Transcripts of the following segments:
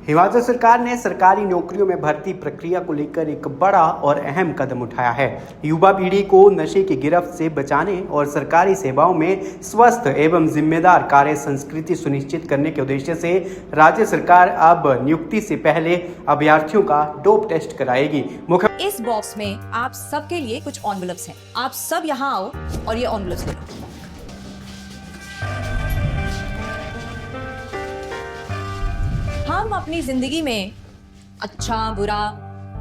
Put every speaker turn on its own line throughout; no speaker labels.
हिमाचल सरकार ने सरकारी नौकरियों में भर्ती प्रक्रिया को लेकर एक बड़ा और अहम कदम उठाया है। युवा पीढ़ी को नशे की गिरफ्त से बचाने और सरकारी सेवाओं में स्वस्थ एवं जिम्मेदार कार्य संस्कृति सुनिश्चित करने के उद्देश्य से राज्य सरकार अब नियुक्ति से पहले अभ्यर्थियों का डोप टेस्ट कराएगी।
इस बॉक्स में आप सबके लिए कुछ एनवेलप्स हैं। आप सब यहाँ आओ और ये एनवेलप्स ले लो। हम अपनी जिंदगी में अच्छा बुरा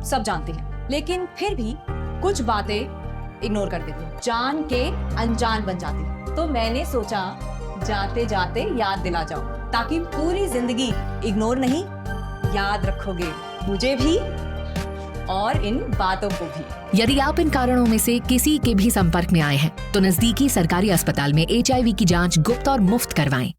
सब जानते हैं, लेकिन फिर भी कुछ बातें इग्नोर कर देते हैं, जान के अनजान बन जाती हैं। तो मैंने सोचा जाते जाते याद दिला जाओ, ताकि पूरी जिंदगी इग्नोर नहीं याद रखोगे, मुझे भी और इन बातों को भी।
यदि आप इन कारणों में से किसी के भी संपर्क में आए हैं तो नजदीकी सरकारी अस्पताल में HIV की जांच गुप्त और मुफ्त करवाएं।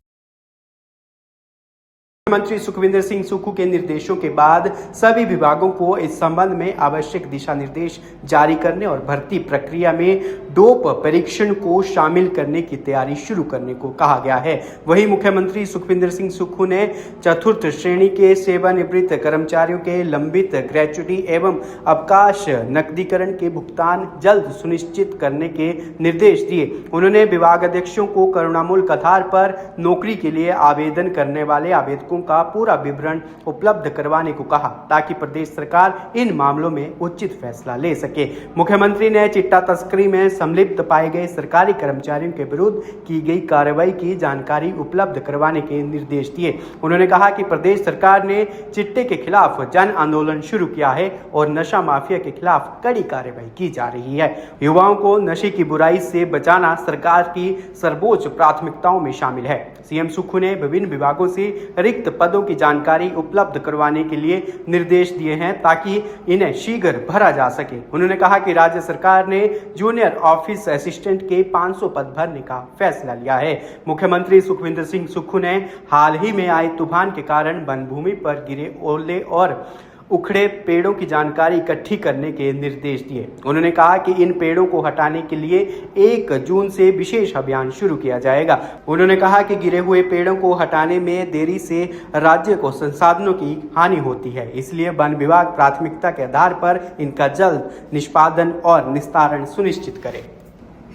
मुख्यमंत्री सुखविंदर सिंह सुक्खू के निर्देशों के बाद सभी विभागों को इस संबंध में आवश्यक दिशा निर्देश जारी करने और भर्ती प्रक्रिया में डोप परीक्षण को शामिल करने की तैयारी शुरू करने को कहा गया है। वहीं मुख्यमंत्री सुखविंदर सिंह सुक्खू ने चतुर्थ श्रेणी के सेवानिवृत्त कर्मचारियों के लंबित ग्रेच्युटी एवं अवकाश नकदीकरण के भुगतान जल्द सुनिश्चित करने के निर्देश दिए। उन्होंने विभागाध्यक्षों को करुणामूलक आधार पर नौकरी के लिए आवेदन करने वाले आवेदकों का पूरा विवरण उपलब्ध करवाने को कहा, ताकि प्रदेश सरकार इन मामलों में उचित फैसला ले सके। मुख्यमंत्री ने चिट्टा तस्करी में संलिप्त पाए गए सरकारी कर्मचारियों के विरुद्ध की गई कार्रवाई की जानकारी उपलब्ध करवाने के निर्देश दिए। उन्होंने कहा कि प्रदेश सरकार ने चिट्टे के खिलाफ जन आंदोलन शुरू किया है और नशा माफिया के खिलाफ कड़ी कार्रवाई की जा रही है। युवाओं को नशे की बुराई से बचाना सरकार की सर्वोच्च प्राथमिकताओं में शामिल है। सीएम सुक्खू ने विभिन्न विभागों से रिक्त पदों की जानकारी उपलब्ध करवाने के लिए निर्देश दिए हैं, ताकि इन्हें शीघ्र भरा जा सके। उन्होंने कहा कि राज्य सरकार ने जूनियर ऑफिस असिस्टेंट के 500 पद भरने का फैसला लिया है। मुख्यमंत्री सुखविंदर सिंह सुक्खू ने हाल ही में आए तूफान के कारण वन भूमि पर गिरे ओले और उखड़े पेड़ों की जानकारी इकट्ठी करने के निर्देश दिए। उन्होंने कहा कि इन पेड़ों को हटाने के लिए 1 जून से विशेष अभियान शुरू किया जाएगा। उन्होंने कहा कि गिरे हुए पेड़ों को हटाने में देरी से राज्य को संसाधनों की हानि होती है, इसलिए वन विभाग प्राथमिकता के आधार पर इनका जल्द निष्पादन और निस्तारण सुनिश्चित करे।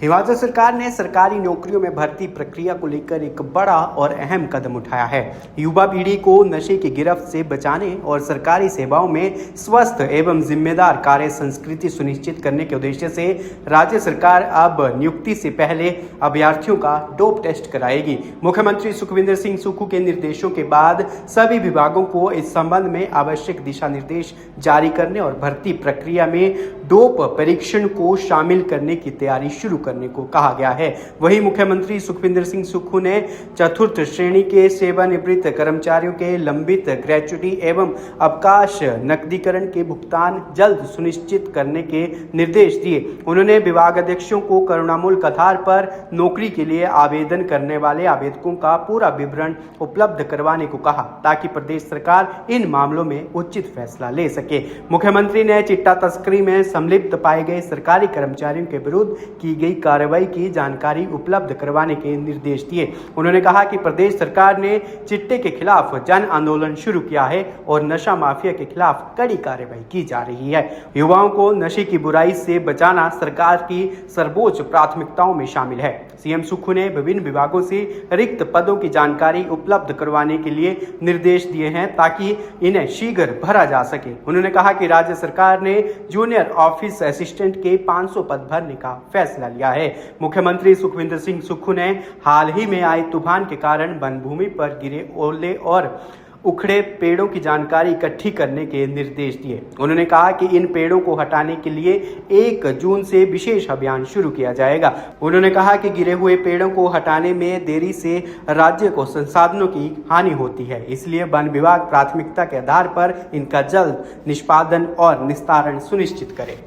हिमाचल सरकार ने सरकारी नौकरियों में भर्ती प्रक्रिया को लेकर एक बड़ा और अहम कदम उठाया है। युवा पीढ़ी को नशे की गिरफ्त से बचाने और सरकारी सेवाओं में स्वस्थ एवं जिम्मेदार कार्य संस्कृति सुनिश्चित करने के उद्देश्य से राज्य सरकार अब नियुक्ति से पहले अभ्यर्थियों का डोप टेस्ट कराएगी। मुख्यमंत्री सुखविंदर सिंह सुक्खू के निर्देशों के बाद सभी विभागों को इस संबंध में आवश्यक दिशा निर्देश जारी करने और भर्ती प्रक्रिया में डोप परीक्षण को शामिल करने की तैयारी शुरू करने को कहा गया है। वहीं मुख्यमंत्री सुखविंदर सिंह सुक्खू ने चतुर्थ श्रेणी के सेवानिवृत्त कर्मचारियों के लंबित ग्रेच्युटी एवं अवकाश नकदीकरण के भुगतान जल्द सुनिश्चित करने के निर्देश दिए। उन्होंने विभागाध्यक्षों को करुणामूलक आधार पर नौकरी के लिए आवेदन करने वाले आवेदकों का पूरा विवरण उपलब्ध करवाने को कहा, ताकि प्रदेश सरकार इन मामलों में उचित फैसला ले सके। मुख्यमंत्री ने चिट्टा तस्करी में संलिप्त पाए गए सरकारी कर्मचारियों के विरुद्ध की गई कार्रवाई की जानकारी उपलब्ध करवाने के निर्देश दिए। उन्होंने कहा कि प्रदेश सरकार ने चिट्टे के खिलाफ जन आंदोलन शुरू किया है और नशा माफिया के खिलाफ कड़ी कार्रवाई की जा रही है। युवाओं को नशे की बुराई से बचाना सरकार की सर्वोच्च प्राथमिकताओं में शामिल है। सीएम सुक्खू ने विभिन्न विभागों से रिक्त पदों की जानकारी उपलब्ध करवाने के लिए निर्देश दिए हैं, ताकि इन्हें शीघ्र भरा जा सके। उन्होंने कहा कि राज्य सरकार ने जूनियर ऑफिस असिस्टेंट के 500 पद भरने का फैसला लिया है। मुख्यमंत्री सुखविंदर सिंह सुक्खू ने हाल ही में आए तूफान के कारण वन भूमि पर गिरे ओले और उखड़े पेड़ों की जानकारी इकट्ठी करने के निर्देश दिए। उन्होंने कहा कि इन पेड़ों को हटाने के लिए 1 जून से विशेष अभियान शुरू किया जाएगा। उन्होंने कहा कि गिरे हुए पेड़ों को हटाने में देरी से राज्य को संसाधनों की हानि होती है, इसलिए वन विभाग प्राथमिकता के आधार पर इनका जल्द निष्पादन और निस्तारण सुनिश्चित करे।